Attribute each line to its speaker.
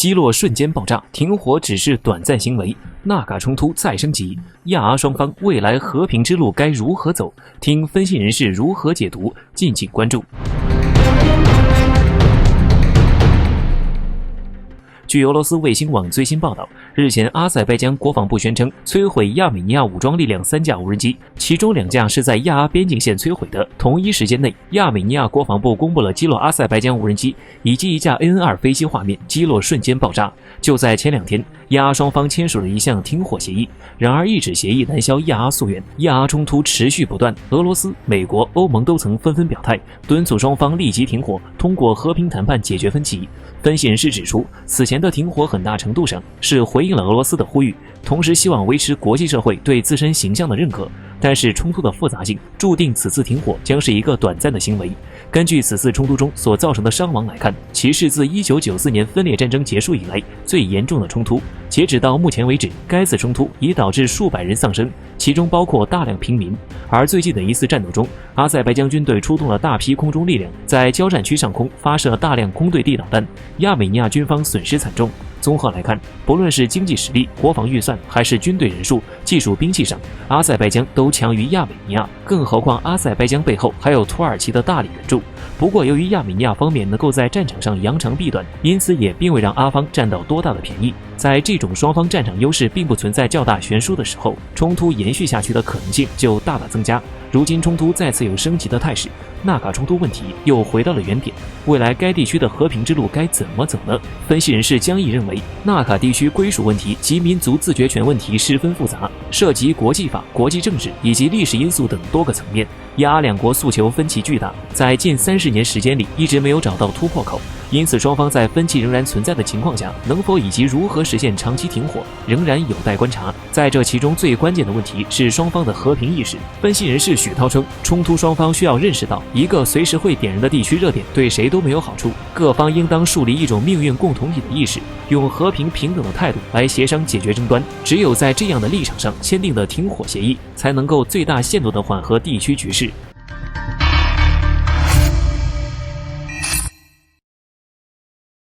Speaker 1: 基洛瞬间爆炸，停火只是短暂行为，纳卡冲突再升级，亚阿双方未来和平之路该如何走？听分析人士如何解读，敬请关注。据俄罗斯卫星网最新报道，日前阿塞拜疆国防部宣称摧毁亚美尼亚武装力量3架无人机，其中2架是在亚阿边境线摧毁的。同一时间内，亚美尼亚国防部公布了击落阿塞拜疆无人机以及一架 AN-2 飞机画面，击落瞬间爆炸。就在前2天，亚阿双方签署了一项停火协议，然而一纸协议难消亚阿夙愿，亚阿冲突持续不断。俄罗斯、美国、欧盟都曾纷纷表态，敦促双方立即停火，通过和平谈判解决分歧。分析人士指出，此前的停火很大程度上是回应了俄罗斯的呼吁，同时希望维持国际社会对自身形象的认可。但是冲突的复杂性注定此次停火将是一个短暂的行为。根据此次冲突中所造成的伤亡来看，其是自1994年分裂战争结束以来最严重的冲突。截止到目前为止，该次冲突已导致数百人丧生，其中包括大量平民。而最近的一次战斗中，阿塞拜疆军队出动了大批空中力量，在交战区上空发射大量空对地导弹，亚美尼亚军方损失惨重。综合来看，不论是经济实力、国防预算，还是军队人数、技术兵器上，阿塞拜疆都强于亚美尼亚，更何况阿塞拜疆背后还有土耳其的大力援助。不过由于亚美尼亚方面能够在战场上扬长避短，因此也并未让阿方占到多大的便宜。在这种双方战场优势并不存在较大悬殊的时候，冲突延续下去的可能性就大大增加。如今冲突再次有升级的态势，纳卡冲突问题又回到了原点，未来该地区的和平之路该怎么走呢？分析人士江毅认为，纳卡地区归属问题及民族自决权问题十分复杂，涉及国际法、国际政治以及历史因素等多个层面。亚阿两国诉求分歧巨大，在近30年时间里一直没有找到突破口，因此双方在分歧仍然存在的情况下，能否以及如何实现长期停火，仍然有待观察。在这其中最关键的问题是双方的和平意识。分析人士许涛称，冲突双方需要认识到，一个随时会点燃的地区热点对谁都没有好处，各方应当树立一种命运共同体的意识，用和平平等的态度来协商解决争端。只有在这样的立场上签订的停火协议，才能够最大限度地缓和地区局势。